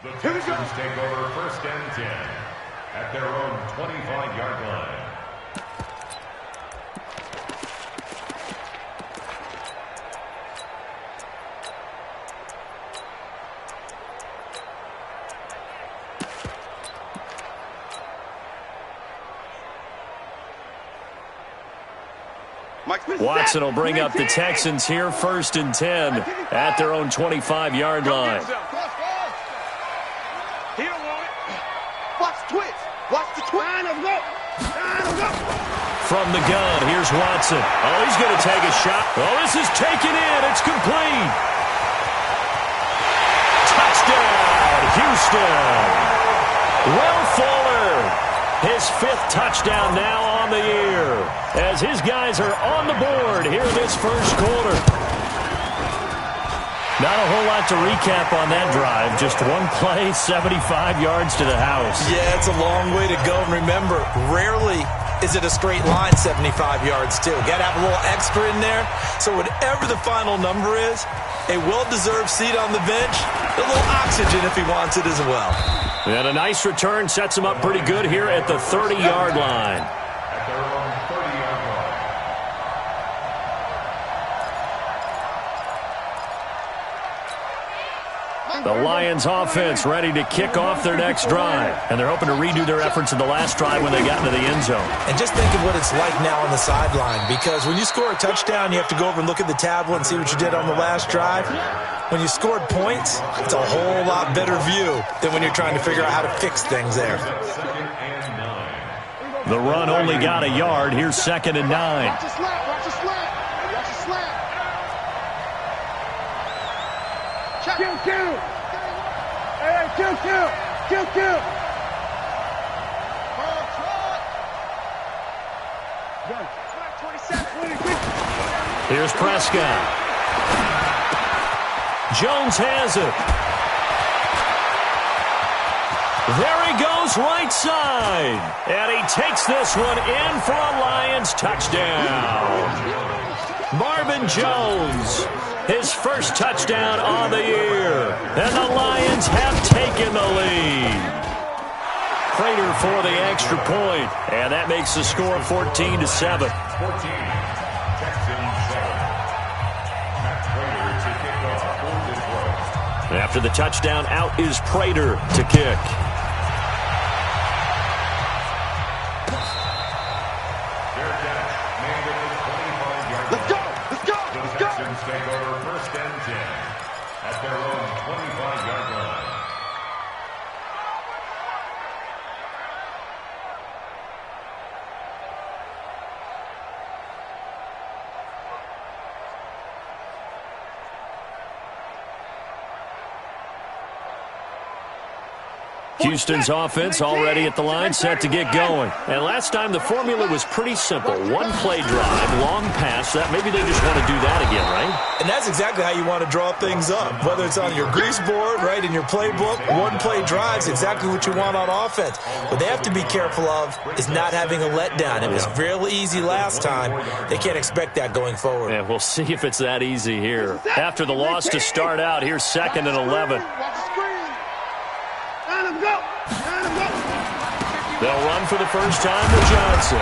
The Texans take over 1st and 10 at their own 25-yard line. Watson will bring up the Texans here, 1st and 10 at their own 25-yard line. Watch the twitch. Watch the twitch. From the gun, here's Watson. Oh, he's going to take a shot. Oh, this is taken in. It's complete. Touchdown, Houston. Will Fuller, his 5th touchdown now on the year, as his guys are on the board here in this first quarter. Not a whole lot to recap on that drive. Just one play, 75 yards to the house. Yeah, it's a long way to go. And remember, rarely is it a straight line 75 yards, too. Got to have a little extra in there. So whatever the final number is, a well-deserved seat on the bench, a little oxygen if he wants it as well. And a nice return sets him up pretty good here at the 30-yard line. At their own 30-yard line. The Lions offense ready to kick off their next drive. And they're hoping to redo their efforts in the last drive when they got into the end zone. And just think of what it's like now on the sideline, because when you score a touchdown, you have to go over and look at the tablet and see what you did on the last drive. When you scored points, it's a whole lot better view than when you're trying to figure out how to fix things there. The run only got a yard. Here's 2nd and 9. Watch the slap. Watch the slap. Watch the slap. Kill. Hey, kill. Here's Prescott. Jones has it. There he goes, right side. And he takes this one in for a Lions touchdown. Marvin Jones, his 1st touchdown on the year. And the Lions have taken the lead. Prater for the extra point. And that makes the score 14-7. 14. Texans 7. Matt Prater to kick off for Detroit. After the touchdown, out is Prater to kick. Their catch made at the 25-yard line. Let's go. The Texans take over 1st and 10 at their own 25-yard line. Houston's offense already at the line, set to get going. And last time the formula was pretty simple. One play drive, long pass. That maybe they just want to do that again, right? And that's exactly how you want to draw things up. Whether it's on your grease board, right, in your playbook, one play drives exactly what you want on offense. What they have to be careful of is not having a letdown. It was fairly easy last time. They can't expect that going forward. Yeah, we'll see if it's that easy here. After the loss to start out, here's 2nd and 11. They'll run for the first time to Johnson.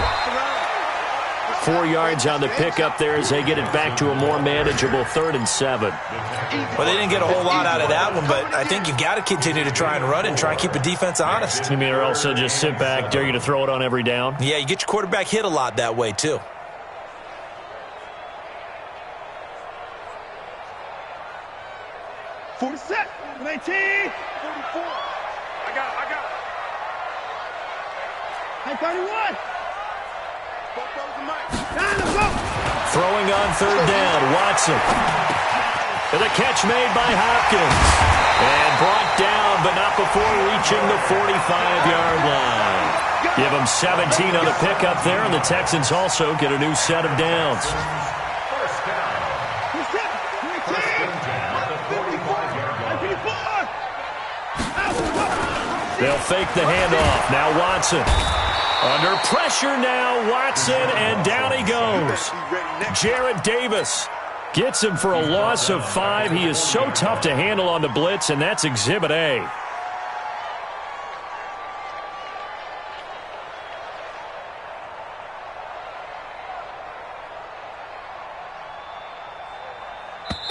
4 yards on the pickup there as they get it back to a more manageable 3rd and 7. Well, they didn't get a whole lot out of that one, but I think you got to continue to try and run and try and keep the defense honest. You mean or also just sit back, dare you to throw it on every down? Yeah, you get your quarterback hit a lot that way, too. Set. 19. 44. I got it. Hey, 31. Throwing on 3rd down, Watson. And a catch made by Hopkins. And brought down, but not before reaching the 45-yard line. Give them 17 on the pickup there, and the Texans also get a new set of downs. They'll fake the handoff. Now Watson. Under pressure now, Watson, and down he goes. Jarrett Davis gets him for a loss of 5. He is so tough to handle on the blitz, and that's Exhibit A.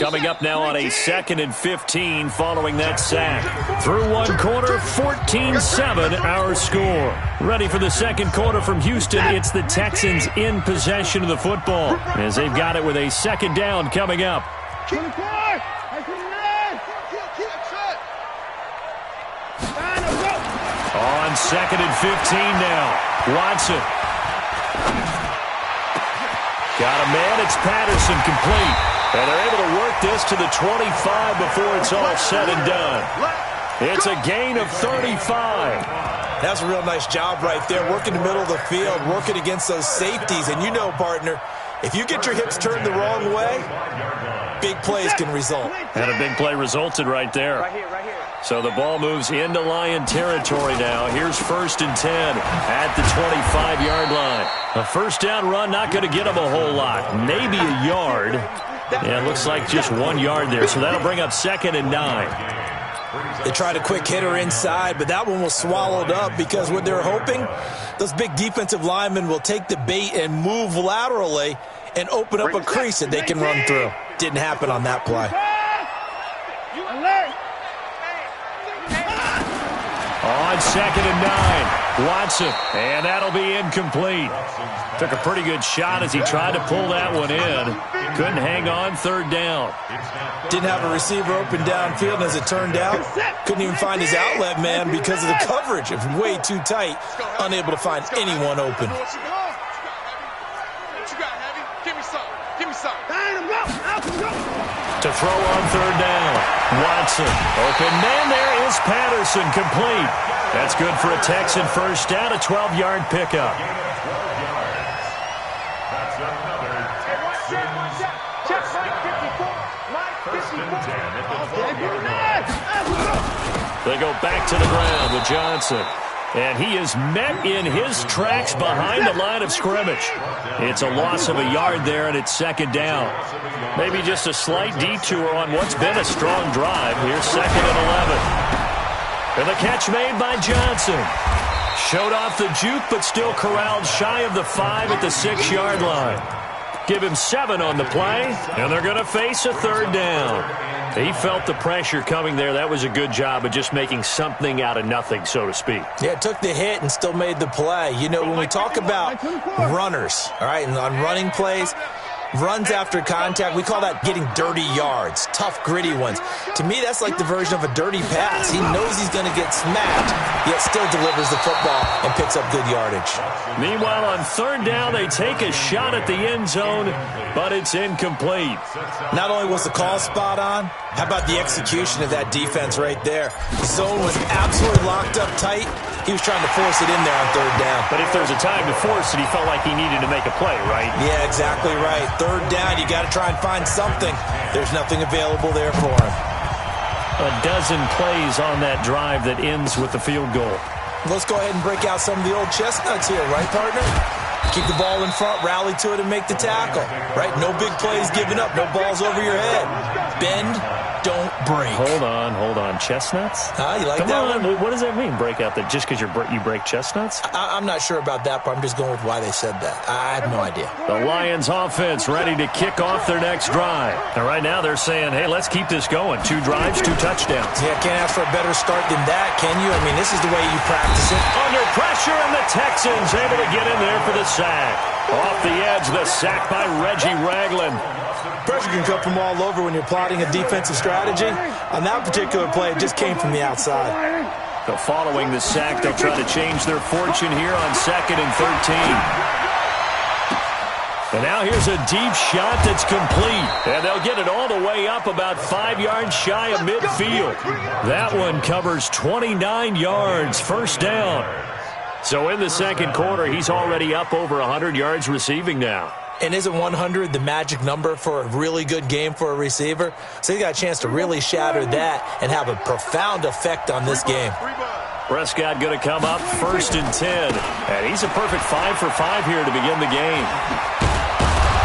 Coming up now on a 2nd and 15 following that sack. Through one quarter, 14-7 our score. Ready for the second quarter from Houston. It's the Texans in possession of the football as they've got it with a second down coming up. On 2nd and 15 now. Watson. Got a man. It's Patterson complete. And they're able to work this to the 25 before it's all said and done. It's a gain of 35. That's a real nice job right there. Working the middle of the field, working against those safeties. And you know, partner, if you get your hips turned the wrong way, big plays can result. And a big play resulted right there. Right here. So the ball moves into Lion territory now. Here's 1st and 10 at the 25-yard line. A first down run, not going to get them a whole lot. Maybe a yard. Yeah, it looks like just 1 yard there. So that'll bring up 2nd and 9. They tried a quick hitter inside, but that one was swallowed up because what they're hoping, those big defensive linemen will take the bait and move laterally and open up a crease that they can run through. Didn't happen on that play. On 2nd and 9, Watson, and that'll be incomplete. Took a pretty good shot as he tried to pull that one in. Couldn't hang on 3rd down. Didn't have a receiver open downfield, and as it turned out, couldn't even find his outlet man because of the coverage. It was way too tight, unable to find anyone open. To throw on 3rd down, Watson. Open man, there is Patterson, complete. That's good for a Texan first down, a 12-yard pickup. They go back to the ground with Johnson. And he is met in his tracks behind the line of scrimmage. It's a loss of a yard there, and it's 2nd down. Maybe just a slight detour on what's been a strong drive. Here's 2nd and 11. And the catch made by Johnson. Showed off the juke, but still corralled shy of the 5 at the 6-yard line. Give him 7 on the play, and they're going to face a 3rd down. He felt the pressure coming there. That was a good job of just making something out of nothing, so to speak. Yeah, took the hit and still made the play. You know, when we talk about runners, all right, and on running plays, runs after contact, we call that getting dirty yards, tough, gritty ones. To me, that's like the version of a dirty pass. He knows he's going to get smacked, yet still delivers the football and picks up good yardage. Meanwhile, on 3rd down, they take a shot at the end zone, but it's incomplete. Not only was the call spot on, how about the execution of that defense right there? The zone was absolutely locked up tight. He was trying to force it in there on 3rd down. But if there's a time to force it, he felt like he needed to make a play, right? Yeah, exactly right. 3rd down, you got to try and find something. There's nothing available there for him. A dozen plays on that drive that ends with the field goal. Let's go ahead and break out some of the old chestnuts here, right, partner? Keep the ball in front, rally to it, and make the tackle, right? No big plays given up, no balls over your head. Bend, don't break. Hold on. Chestnuts? You like Come that on. one? What does that mean, break out? That just because you break chestnuts? I'm not sure about that, but I'm just going with why they said that. I have no idea. The Lions offense ready to kick off their next drive. And right now they're saying, hey, let's keep this going. 2 drives, 2 touchdowns. Yeah, can't ask for a better start than that, can you? I mean, this is the way you practice it. Under pressure, and the Texans able to get in there for the sack. Off the edge, the sack by Reggie Ragland. Pressure can come from all over when you're plotting a defensive strategy. On that particular play, it just came from the outside. So following the sack, they'll try to change their fortune here on 2nd and 13. And now here's a deep shot that's complete. And they'll get it all the way up about 5 yards shy of midfield. That one covers 29 yards, 1st down. So in the second quarter, he's already up over 100 yards receiving now. And isn't 100 the magic number for a really good game for a receiver? So he got a chance to really shatter that and have a profound effect on this game. Prescott going to come up 1st and 10. And he's a perfect 5 for 5 here to begin the game.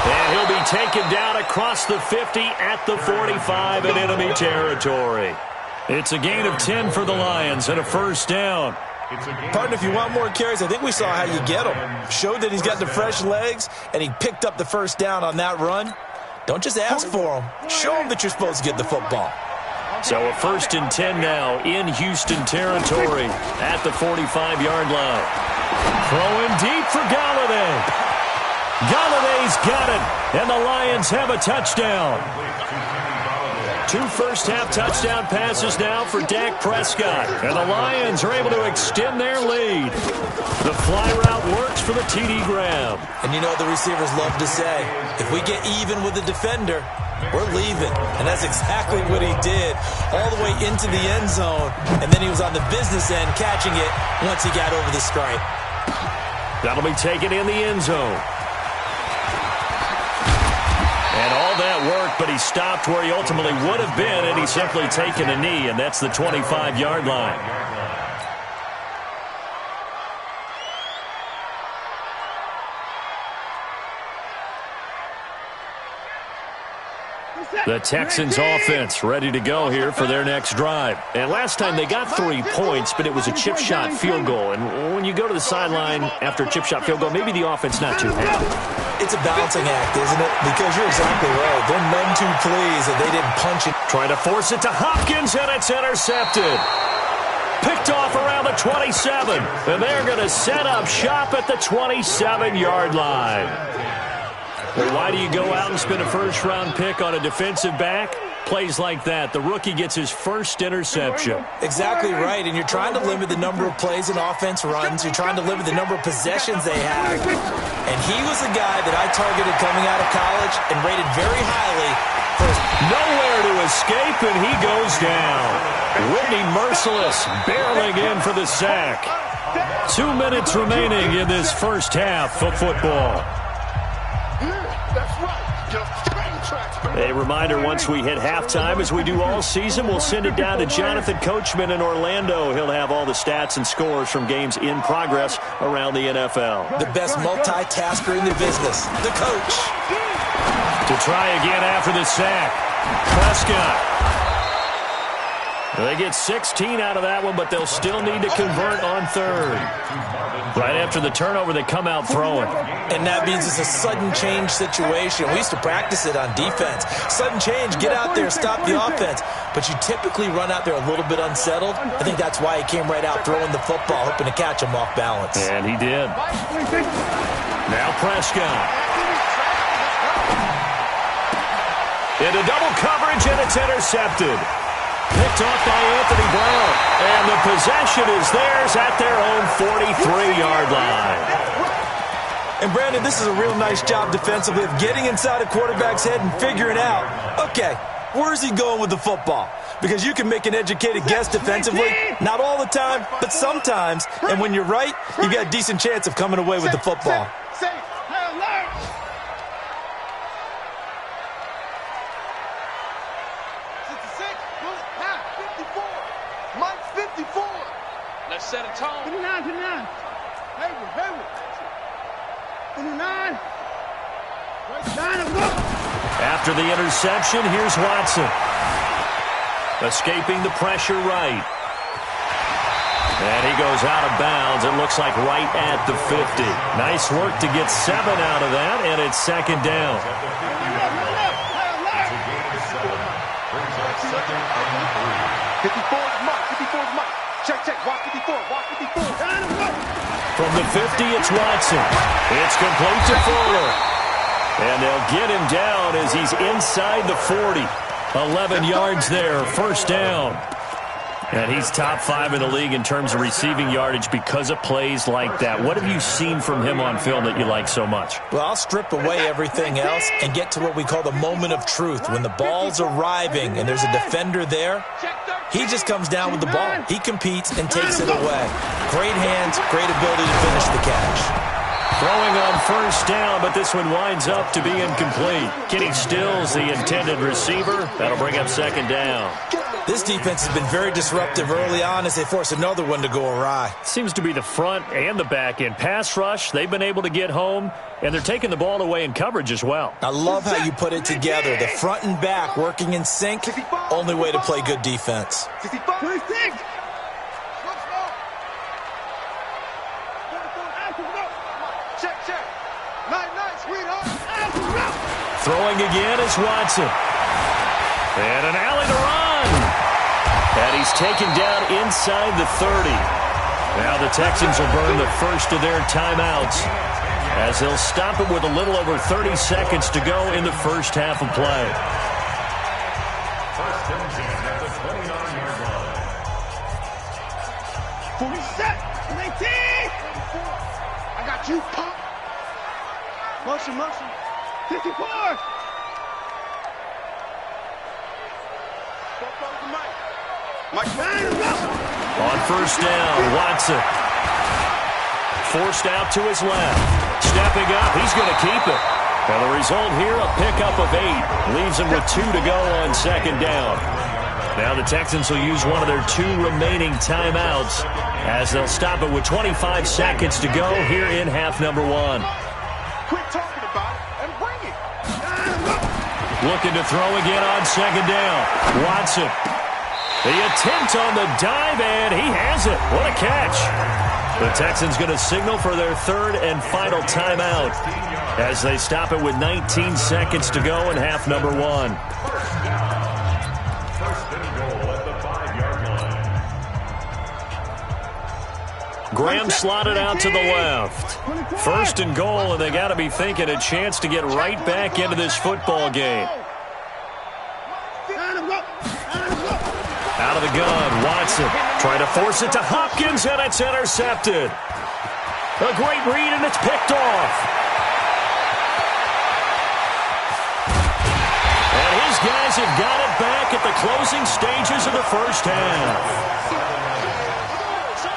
And he'll be taken down across the 50 at the 45 in enemy territory. It's a gain of 10 for the Lions and a 1st down. Partner, if you want more carries, I think we saw how you get him. Showed that he's got the fresh legs, and he picked up the 1st down on that run. Don't just ask for them. Show them that you're supposed to get the football. So a 1st and 10 now in Houston territory at the 45-yard line. Throwing deep for Galladay. Galladay's got it, and the Lions have a touchdown. 2 first-half touchdown passes now for Dak Prescott, and the Lions are able to extend their lead. The fly route works for the TD grab. And you know what the receivers love to say? If we get even with the defender, we're leaving. And that's exactly what he did, all the way into the end zone. And then he was on the business end catching it once he got over the stripe. That'll be taken in the end zone. And all that worked, but he stopped where he ultimately would have been, and he's simply taken a knee, and that's the 25-yard line. The Texans offense ready to go here for their next drive. And last time they got 3 points, but it was a chip shot field goal. And when you go to the sideline after a chip shot field goal, maybe the offense not too happy. It's a balancing act, isn't it? Because you're exactly right. They're none too pleased that they didn't punch it. Trying to force it to Hopkins, and it's intercepted. Picked off around the 27. And they're going to set up shop at the 27-yard line. Well, why do you go out and spend a first-round pick on a defensive back? Plays like that, the rookie gets his first interception. Exactly right, and you're trying to limit the number of plays an offense runs. You're trying to limit the number of possessions they have. And he was a guy that I targeted coming out of college and rated very highly. Nowhere to escape, and he goes down. Whitney Merciless barreling in for the sack. 2 minutes remaining in this first half of football. A reminder, once we hit halftime, as we do all season, we'll send it down to Jonathan Coachman in Orlando. He'll have all the stats and scores from games in progress around the NFL. The best multitasker in the business, the coach. To try again after the sack, Prescott. They get 16 out of that one, but they'll still need to convert on third. Right after the turnover, they come out throwing. And that means it's a sudden change situation. We used to practice it on defense. Sudden change, get out there, stop the offense. But you typically run out there a little bit unsettled. I think that's why he came right out throwing the football, hoping to catch him off balance. And he did. Now Prescott. Into double coverage, and it's intercepted. Picked off by Anthony Brown. And the possession is theirs at their own 43-yard line. And, Brandon, this is a real nice job defensively of getting inside a quarterback's head and figuring out, okay, where's he going with the football? Because you can make an educated guess defensively, not all the time, but sometimes. And when you're right, you got a decent chance of coming away with the football. Set a tone. 59, 59. Hayward. 59. After the interception, here's Watson. Escaping the pressure right. And he goes out of bounds. It looks like right at the 50. Nice work to get 7 out of that, and it's second down. 54's Mike. Check. Walk 54. From the 50, it's Watson. It's complete to Fuller. And they'll get him down as he's inside the 40. 11 yards there, first down. And he's top 5 in the league in terms of receiving yardage because of plays like that. What have you seen from him on film that you like so much? Well, I'll strip away everything else and get to what we call the moment of truth. When the ball's arriving and there's a defender there, he just comes down with the ball. He competes and takes it away. Great hands, great ability to finish the catch. Throwing on first down, but this one winds up to be incomplete. Kenny Stills, the intended receiver. That'll bring up second down. This defense has been very disruptive early on as they force another one to go awry. Seems to be the front and the back end. Pass rush, they've been able to get home, and they're taking the ball away in coverage as well. I love how you put it together. The front and back working in sync. Only way to play good defense. 26. Check. Nice, sweetheart. Throwing again is Watson. And an alley to run. And he's taken down inside the 30. Now the Texans will burn the first of their timeouts as they'll stop it with a little over 30 seconds to go in the first half of play. First and 10 at the 29-yard line. 47, 19. I got you, pop. Motion. 54. On first down, Watson. Forced out to his left. Stepping up, he's going to keep it. And the result here, a pickup of 8. Leaves him with 2 to go on second down. Now the Texans will use one of their 2 remaining timeouts as they'll stop it with 25 seconds to go here in half number 1. Quit talking about it and bring it. Looking to throw again on second down. Watson. The attempt on the dive, and he has it. What a catch. The Texans going to signal for their 3rd and final timeout as they stop it with 19 seconds to go in half number 1. First and goal at the 5-yard line. Graham slotted out to the left. First and goal, and they got to be thinking a chance to get right back into this football game. Out of the gun, Watson trying to force it to Hopkins, and it's intercepted. A great read, and it's picked off. And his guys have got it back at the closing stages of the first half.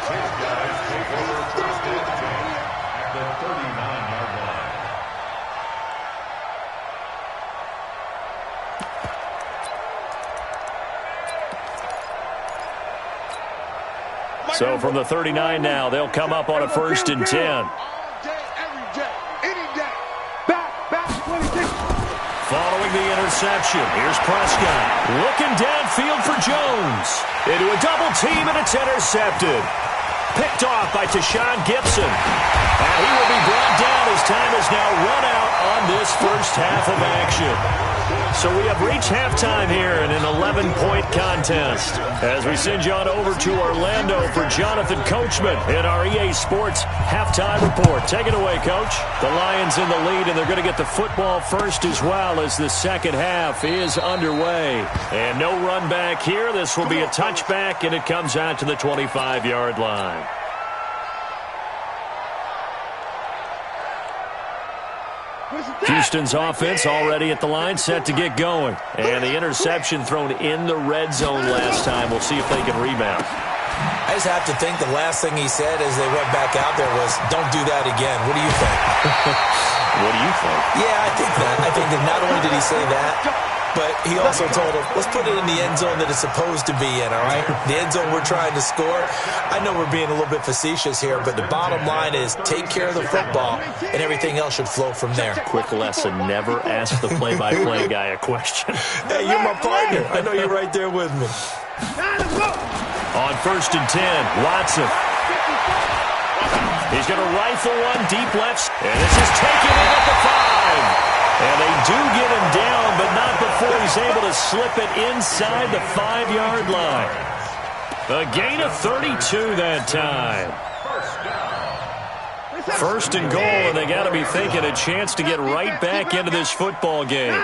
His guys take over first and 10 at the 39-yard line. So from the 39 now, they'll come up on a first and 10. All day, every day, any day. Back, 26. Following the interception, here's Prescott. Looking downfield for Jones. Into a double team, and it's intercepted. Picked off by Tashawn Gibson. And he will be brought down as time has now run out on this first half of action. So we have reached halftime here in an 11-point contest. As we send you on over to Orlando for Jonathan Coachman in our EA Sports halftime report. Take it away, Coach. The Lions in the lead, and they're going to get the football first as well as the second half is underway. And no run back here. This will be a touchback, and it comes out to the 25-yard line. Houston's offense already at the line, set to get going. And the interception thrown in the red zone last time. We'll see if they can rebound. I just have to think the last thing he said as they went back out there was, don't do that again. What do you think? What do you think? Yeah, I think that. I think that not only did he say that, but he also told him, let's put it in the end zone that it's supposed to be in, all right? The end zone we're trying to score. I know we're being a little bit facetious here, but the bottom line is take care of the football, and everything else should flow from there. Quick lesson, never ask the play-by-play guy a question. Hey, you're my partner. I know you're right there with me. On first and 10, Watson. He's going to rifle one deep left, and this is taken in at the 5. And they do get him down, but not before he's able to slip it inside the 5-yard line. A gain of 32 that time. First and goal, and they got to be thinking a chance to get right back into this football game.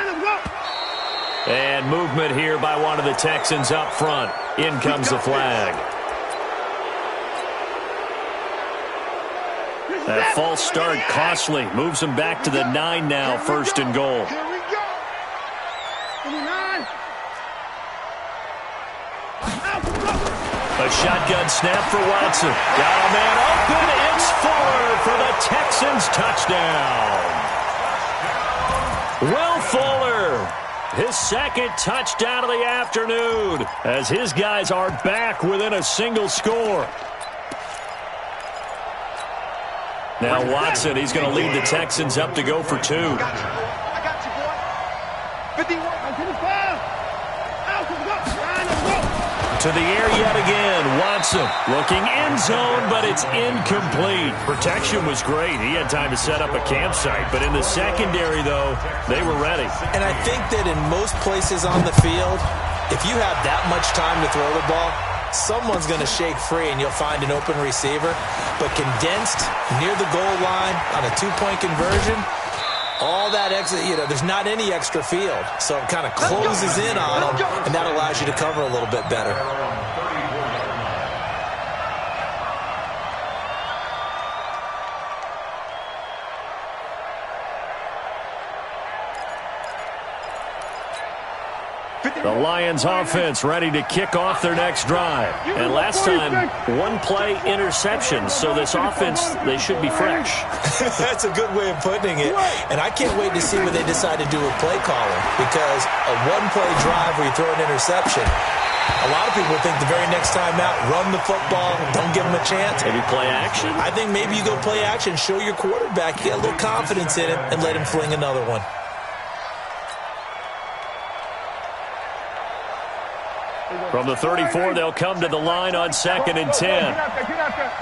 And movement here by one of the Texans up front. In comes the flag. That false start costly. Moves him back to the 9 now, first and goal. Here we go. 29. A shotgun snap for Watson. Got a man open. It's Fuller for the Texans touchdown. Will Fuller, his second touchdown of the afternoon, as his guys are back within a single score. Now Watson, he's going to lead the Texans up to go for 2. I got you, boy. 51. 2 To the air yet again. Watson looking end zone, but it's incomplete. Protection was great. He had time to set up a campsite. But in the secondary, though, they were ready. And I think that in most places on the field, if you have that much time to throw the ball, someone's going to shake free and you'll find an open receiver. But condensed near the goal line on a two-point conversion, all that extra, there's not any extra field. So it kind of closes in on them, and that allows you to cover a little bit better. The Lions offense ready to kick off their next drive. And last time, one-play interception. So this offense, they should be fresh. That's a good way of putting it. And I can't wait to see what they decide to do with play calling. Because a one-play drive where you throw an interception, a lot of people think the very next time out, run the football, don't give them a chance. Maybe play action? I think maybe you go play action, show your quarterback, get a little confidence in him, and let him fling another one. From the 34, they'll come to the line on 2nd and 10. Get out there.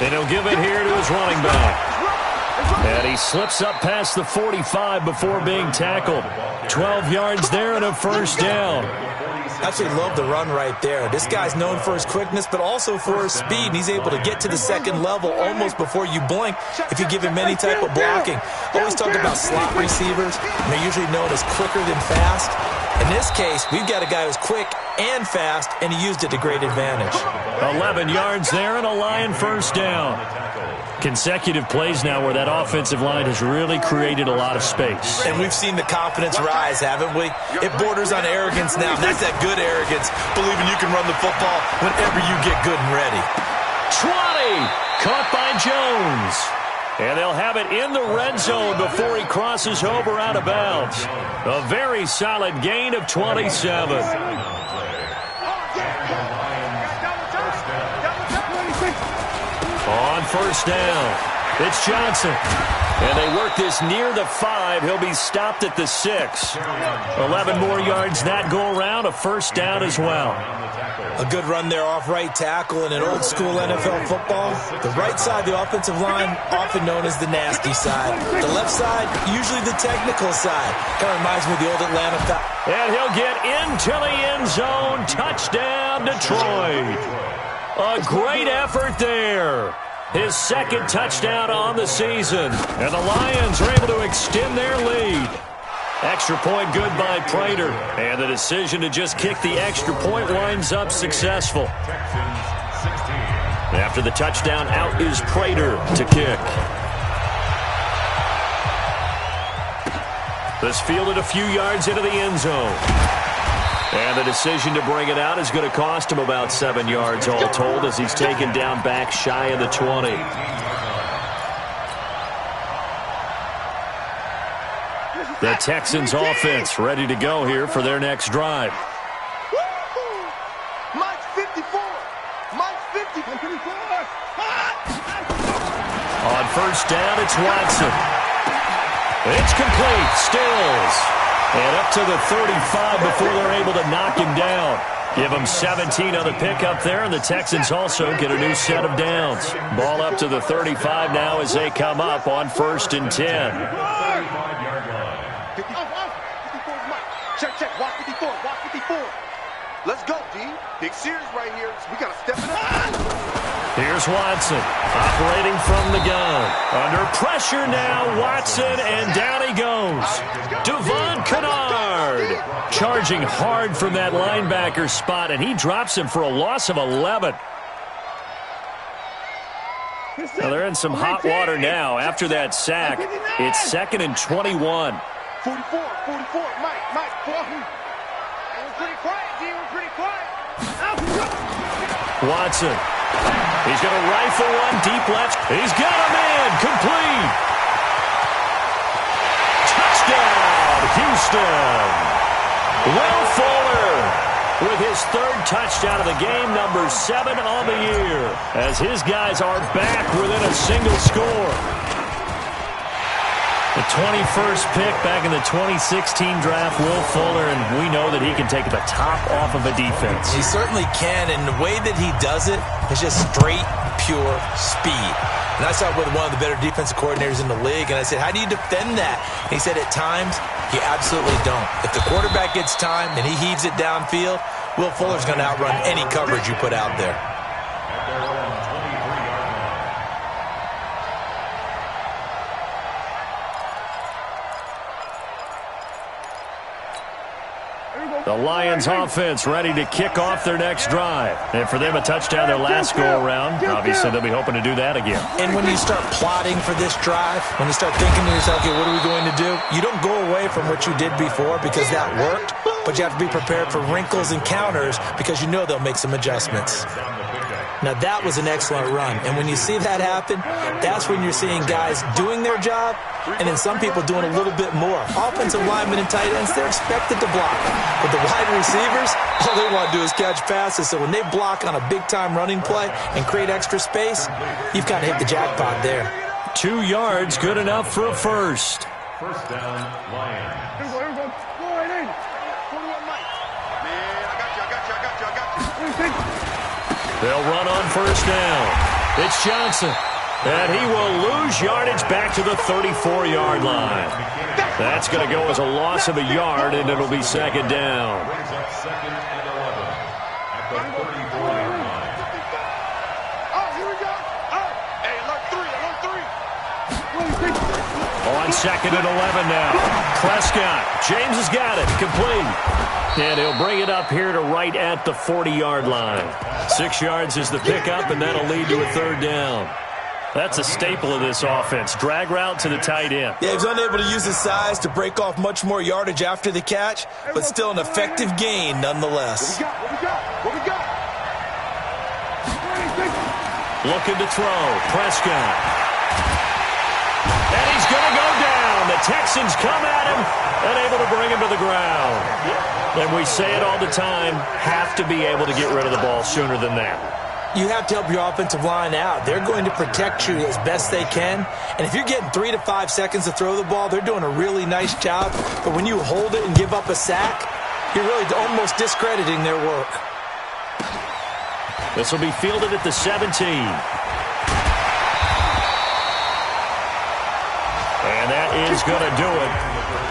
And he'll give it here to his running back. And he slips up past the 45 before being tackled. 12 yards there and a first down. I actually love the run right there. This guy's known for his quickness, but also for his speed. And he's able to get to the second level almost before you blink if you give him any type of blocking. Always talk about slot receivers. They're usually known as quicker than fast. In this case, we've got a guy who's quick and fast, and he used it to great advantage. 11 yards there and a Lion first down. Consecutive plays now where that offensive line has really created a lot of space. And we've seen the confidence rise, haven't we? It borders on arrogance now. That's that good arrogance, believing you can run the football whenever you get good and ready. 20! Caught by Jones. And they'll have it in the red zone before he crosses over out of bounds. A very solid gain of 27. On first down, it's Johnson. And they work this near the 5. He'll be stopped at the 6. 11 more yards that go around, a first down as well. A good run there off right tackle in an old-school NFL football. The right side, the offensive line, often known as the nasty side. The left side, usually the technical side. Kind of reminds me of the old Atlanta Falcons. And he'll get into the end zone. Touchdown, Detroit. A great effort there. His second touchdown on the season. And the Lions are able to extend their lead. Extra point good by Prater. And the decision to just kick the extra point winds up successful. After the touchdown, out is Prater to kick. This fielded a few yards into the end zone. And the decision to bring it out is going to cost him about 7 yards all told as he's taken down back shy of the 20. The Texans offense ready to go here for their next drive. Mike's 54. Mike's 54. On first down, it's Watson. It's complete. Stills. And up to the 35 before they're able to knock him down. Give them 17 on the pickup there, and the Texans also get a new set of downs. Ball up to the 35 now as they come up on 1st and 10. Check. Watch 54. Watch 54. Let's go, D. Big series right here. We got to step it up. Here's Watson, operating from the gun. Under pressure now, Watson, and down he goes. Devon Kennard charging hard from that linebacker spot, and he drops him for a loss of 11. Now they're in some hot water now. After that sack, it's 2nd and 21. 44. Mike. We're pretty quiet, D. We're pretty quiet. Watson. He's going to rifle one deep left. He's got a man. Complete. Touchdown, Houston. Will Fuller with his third touchdown of the game, number 7 on the year, as his guys are back within a single score. The 21st pick back in the 2016 draft, Will Fuller, and we know that he can take the top off of a defense. He certainly can, and the way that he does it is just straight, pure speed. And I saw it with one of the better defensive coordinators in the league, and I said, how do you defend that? And he said, at times, you absolutely don't. If the quarterback gets time and he heaves it downfield, Will Fuller's going to outrun any coverage you put out there. The Lions offense ready to kick off their next drive. And for them, a touchdown their last go-around. Obviously, they'll be hoping to do that again. And when you start plotting for this drive, when you start thinking to yourself, okay, what are we going to do? You don't go away from what you did before because that worked, but you have to be prepared for wrinkles and counters because you know they'll make some adjustments. Now, that was an excellent run. And when you see that happen, that's when you're seeing guys doing their job and then some people doing a little bit more. Offensive linemen and tight ends, they're expected to block. But the wide receivers, all they want to do is catch passes. So when they block on a big-time running play and create extra space, you've kind of hit the jackpot there. 2 yards, good enough for a first. First down, Lions. Here we go. Go right in. 21 Mike. Man, I got you. They'll run on first down. It's Johnson. And he will lose yardage back to the 34-yard line. That's going to go as a loss of a yard, and it'll be second down. Brings up second and 11 at the 34-yard line. Oh, here we go. Oh, hey, alert 3. On second and 11 now. Prescott. James has got it. Complete. And he'll bring it up here to right at the 40-yard line. 6 yards is the pickup, and that'll lead to a third down. That's a staple of this offense. Drag route to the tight end. Yeah, he's unable to use his size to break off much more yardage after the catch, but still an effective gain nonetheless. What we got? Looking to throw. Prescott. And he's going to go down. The Texans come at him and able to bring him to the ground. And we say it all the time, have to be able to get rid of the ball sooner than that. You have to help your offensive line out. They're going to protect you as best they can. And if you're getting 3 to 5 seconds to throw the ball, they're doing a really nice job. But when you hold it and give up a sack, you're really almost discrediting their work. This will be fielded at the 17. And that is going to do it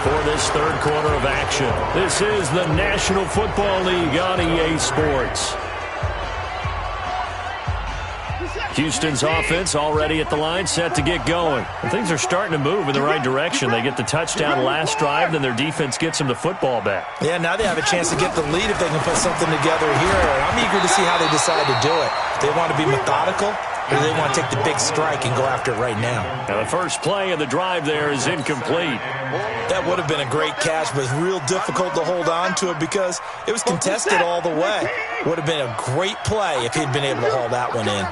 for this third quarter of action. This is the National Football League on EA Sports. Houston's offense already at the line, set to get going. And things are starting to move in the right direction. They get the touchdown last drive, then their defense gets them the football back. Yeah, now they have a chance to get the lead if they can put something together here. And I'm eager to see how they decide to do it. Do they want to be methodical, or do they want to take the big strike and go after it right now? Now the first play of the drive there is incomplete. That would have been a great catch, but it's real difficult to hold on to it because it was contested all the way. Would have been a great play if he'd been able to haul that one in.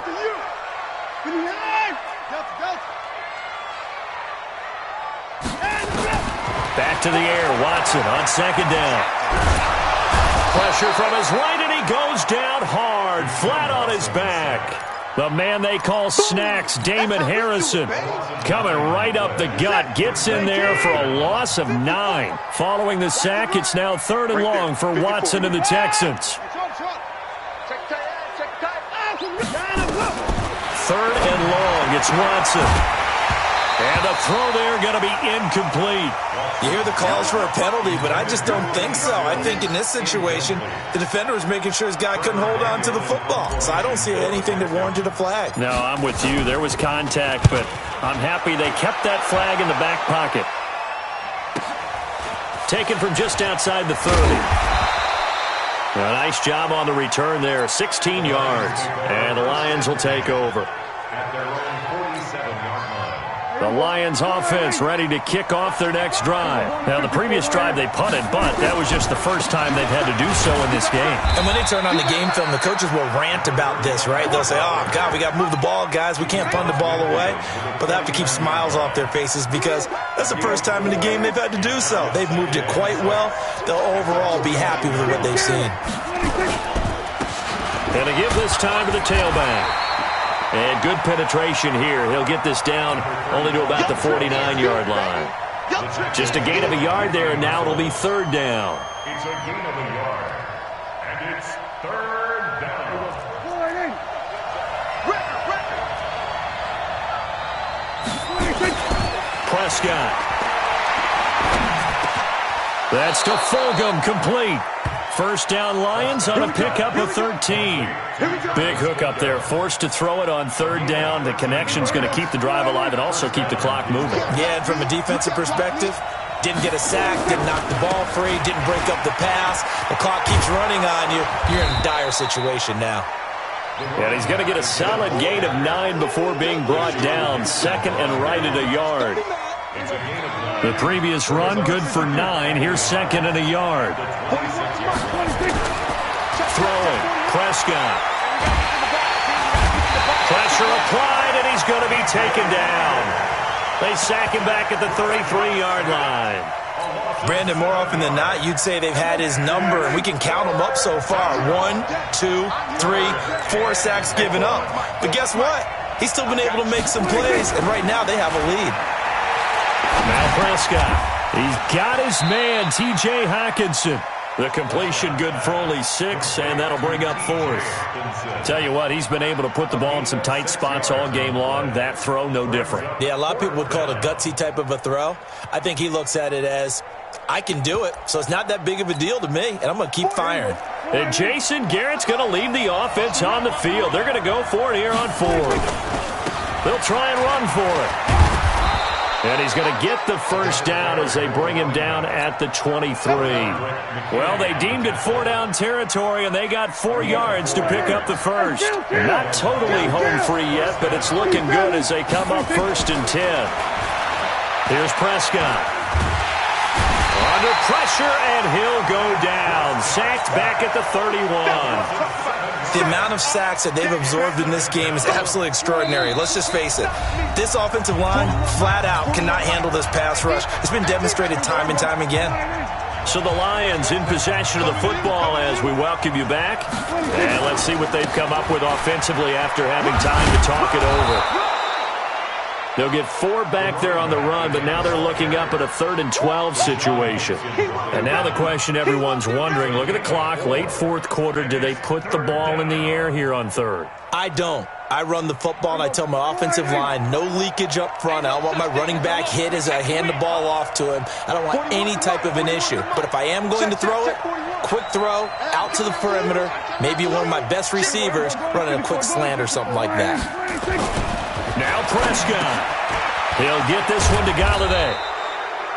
Back to the air, Watson on second down. Pressure from his right, and he goes down hard, flat on his back. The man they call Snacks, Damon Harrison, coming right up the gut, gets in there for a loss of 9. Following the sack, it's now 3rd and long for Watson and the Texans. 3rd and long, it's Watson. And the throw there going to be incomplete. You hear the calls for a penalty, but I just don't think so. I think in this situation, the defender was making sure his guy couldn't hold on to the football. So I don't see anything that warranted a flag. No, I'm with you. There was contact, but I'm happy they kept that flag in the back pocket. Taken from just outside the 30. A nice job on the return there, 16 yards. And the Lions will take over. At their own 47-yard line. The Lions offense ready to kick off their next drive. Now, the previous drive they punted, but that was just the first time they've had to do so in this game. And when they turn on the game film, the coaches will rant about this, right? They'll say, oh, God, we got to move the ball, guys. We can't punt the ball away. But they have to keep smiles off their faces because that's the first time in the game they've had to do so. They've moved it quite well. They'll overall be happy with what they've seen. And to give this time to the tailback. And good penetration here. He'll get this down only to about the 49-yard line. Just a gain of a yard there, and now it'll be third down. It's a gain of a yard, and it's third down. Prescott. That's to Fulgham, complete. First down Lions on a pickup of 13. Big hook up there, forced to throw it on third down. The connection's going to keep the drive alive and also keep the clock moving. Yeah, and from a defensive perspective, didn't get a sack, didn't knock the ball free, didn't break up the pass. The clock keeps running on you. You're in a dire situation now. And he's going to get a solid gain of 9 before being brought down. Second and right at a yard. The previous run, good for 9. Here's second and a yard. Throwing, Prescott. Pressure applied, and he's going to be taken down. They sack him back at the 33-yard line. Brandon, more often than not, you'd say they've had his number, and we can count them up so far. 1, 2, 3, 4 sacks given up. But guess what? He's still been able to make some plays, and right now they have a lead. Now Prescott. He's got his man, T.J. Hockenson. The completion good for only 6, and that'll bring up fourth. Tell you what, he's been able to put the ball in some tight spots all game long. That throw, no different. Yeah, a lot of people would call it a gutsy type of a throw. I think he looks at it as, I can do it, so it's not that big of a deal to me, and I'm going to keep firing. And Jason Garrett's going to lead the offense on the field. They're going to go for it here on fourth. They'll try and run for it. And he's going to get the first down as they bring him down at the 23. Well, they deemed it 4-down territory, and they got 4 yards to pick up the first. Not totally home free yet, but it's looking good as they come up 1st and 10. Here's Prescott. Under pressure, and he'll go down. Sacked back at the 31. The amount of sacks that they've absorbed in this game is absolutely extraordinary. Let's just face it. This offensive line, flat out, cannot handle this pass rush. It's been demonstrated time and time again. So the Lions in possession of the football as we welcome you back. And let's see what they've come up with offensively after having time to talk it over. They'll get 4 back there on the run, but now they're looking up at a 3rd and 12 situation. And now the question everyone's wondering, look at the clock, late 4th quarter, do they put the ball in the air here on 3rd? I don't. I run the football, and I tell my offensive line, no leakage up front. I don't want my running back hit as I hand the ball off to him. I don't want any type of an issue. But if I am going to throw it, quick throw, out to the perimeter, maybe one of my best receivers running a quick slant or something like that. Now Prescott. He'll get this one to Galladay.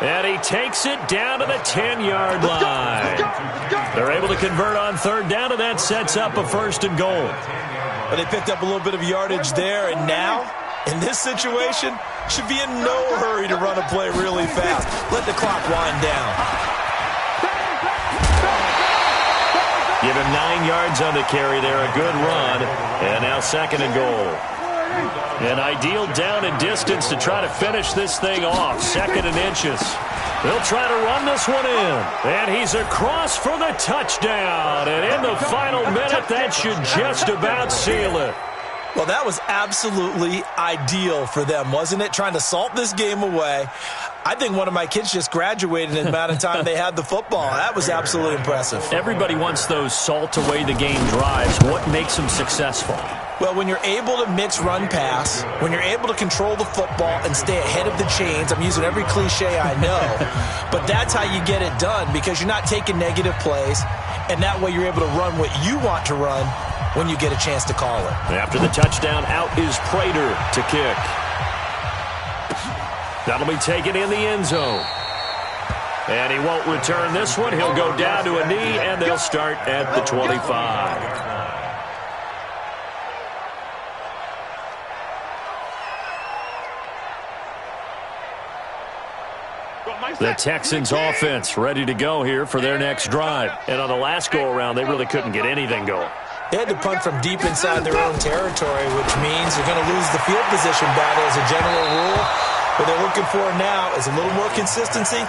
And he takes it down to the 10-yard line. They're able to convert on 3rd down, and that sets up a 1st and goal. But they picked up a little bit of yardage there, and now, in this situation, should be in no hurry to run a play really fast. Let the clock wind down. Give him 9 yards on the carry there, a good run. And now 2nd and goal. An ideal down and distance to try to finish this thing off. 2nd and inches. They'll try to run this one in. And he's across for the touchdown. And in the final minute, that should just about seal it. Well, that was absolutely ideal for them, wasn't it? Trying to salt this game away. I think one of my kids just graduated in the amount of time they had the football. That was absolutely impressive. Everybody wants those salt-away-the-game drives. What makes them successful? Well, when you're able to mix run-pass, when you're able to control the football and stay ahead of the chains, I'm using every cliche I know, but that's how you get it done because you're not taking negative plays, and that way you're able to run what you want to run when you get a chance to call it. After the touchdown, out is Prater to kick. That'll be taken in the end zone. And he won't return this one. He'll go down to a knee, and they'll start at the 25. The Texans offense ready to go here for their next drive. And on the last go-around, they really couldn't get anything going. They had to punt from deep inside their own territory, which means they're going to lose the field position battle as a general rule. What they're looking for now is a little more consistency,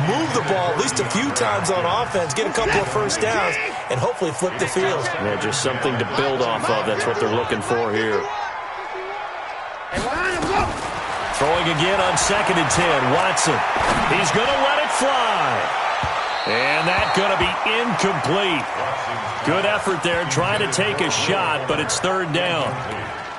move the ball at least a few times on offense, get a couple of first downs, and hopefully flip the field. Yeah, just something to build off of. That's what they're looking for here. Throwing again on 2nd and 10. Watson. He's going to let it fly. And that's going to be incomplete. Good effort there trying to take a shot, but it's 3rd down.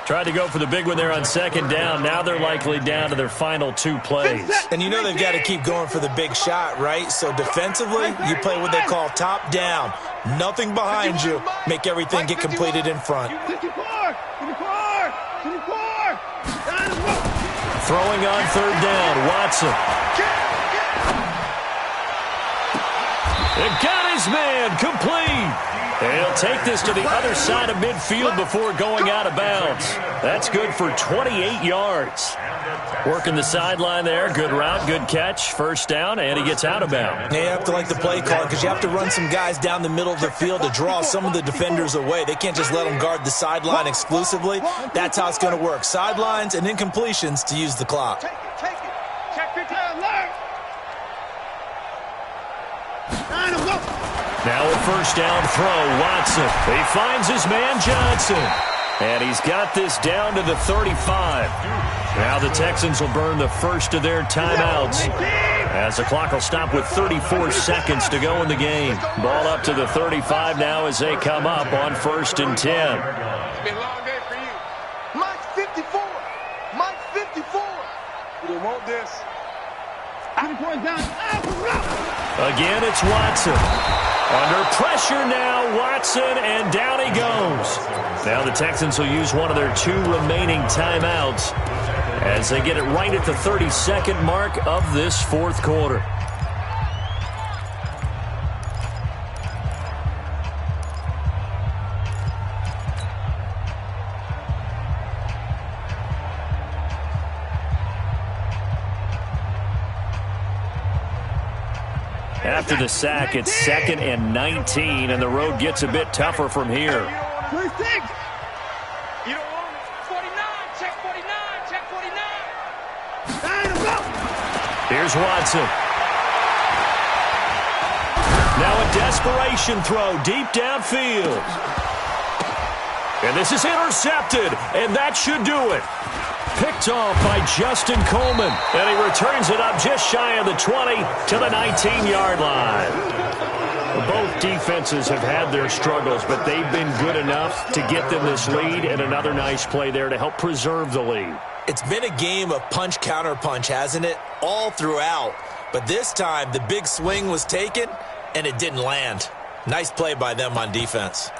Tried to go for the big one there on 2nd down. Now they're likely down to their final 2 plays. And you know they've got to keep going for the big shot, right? So defensively, you play what they call top down. Nothing behind you. Make everything get completed in front. Throwing on 3rd down, Watson. They've got his man complete. And he'll take this to the other side of midfield before going out of bounds. That's good for 28 yards. Working the sideline there. Good route, good catch. 1st down, and he gets out of bounds. You have to like the play call because you have to run some guys down the middle of the field to draw some of the defenders away. They can't just let them guard the sideline exclusively. That's how it's going to work. Sidelines and incompletions to use the clock. Take it. Check your time, learn. Now a 1st down throw, Watson. He finds his man Johnson. And he's got this down to the 35. Now the Texans will burn the first of their timeouts as the clock will stop with 34 seconds to go in the game. Ball up to the 35 now as they come up on 1st and 10. It's been a long day for you. Mike's 54. Mike's 54. You don't want this. Again, it's Watson. Under pressure now, Watson, and down he goes. Now the Texans will use one of their 2 remaining timeouts as they get it right at the 32nd mark of this 4th quarter. After the sack, it's 2nd and 19, and the road gets a bit tougher from here. You don't want it. 49. Check 49. Check 49. Here's Watson. Now a desperation throw deep downfield. And this is intercepted, and that should do it. Picked off by Justin Coleman, and he returns it up just shy of the 20 to the 19-yard line. Both defenses have had their struggles, but they've been good enough to get them this lead, and another nice play there to help preserve the lead. It's been a game of punch-counter-punch, hasn't it? All throughout. But this time, the big swing was taken, and it didn't land. Nice play by them on defense.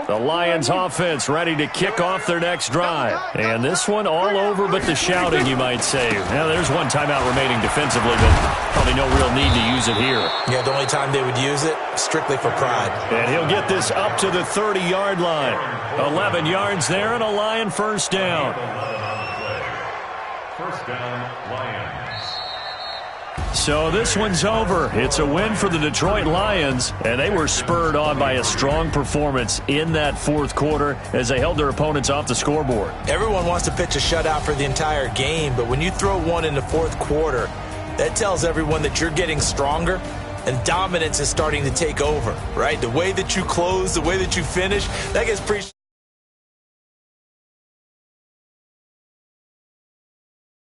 The Lions offense ready to kick off their next drive. And this one all over but the shouting, you might say. Now, there's one timeout remaining defensively, but probably no real need to use it here. Yeah, the only time they would use it, strictly for pride. And he'll get this up to the 30-yard line. 11 yards there and a Lion 1st down. 1st down, Lions. So this one's over. It's a win for the Detroit Lions, and they were spurred on by a strong performance in that 4th quarter as they held their opponents off the scoreboard. Everyone wants to pitch a shutout for the entire game, but when you throw one in the 4th quarter, that tells everyone that you're getting stronger and dominance is starting to take over, right? The way that you close, the way that you finish, that gets pretty...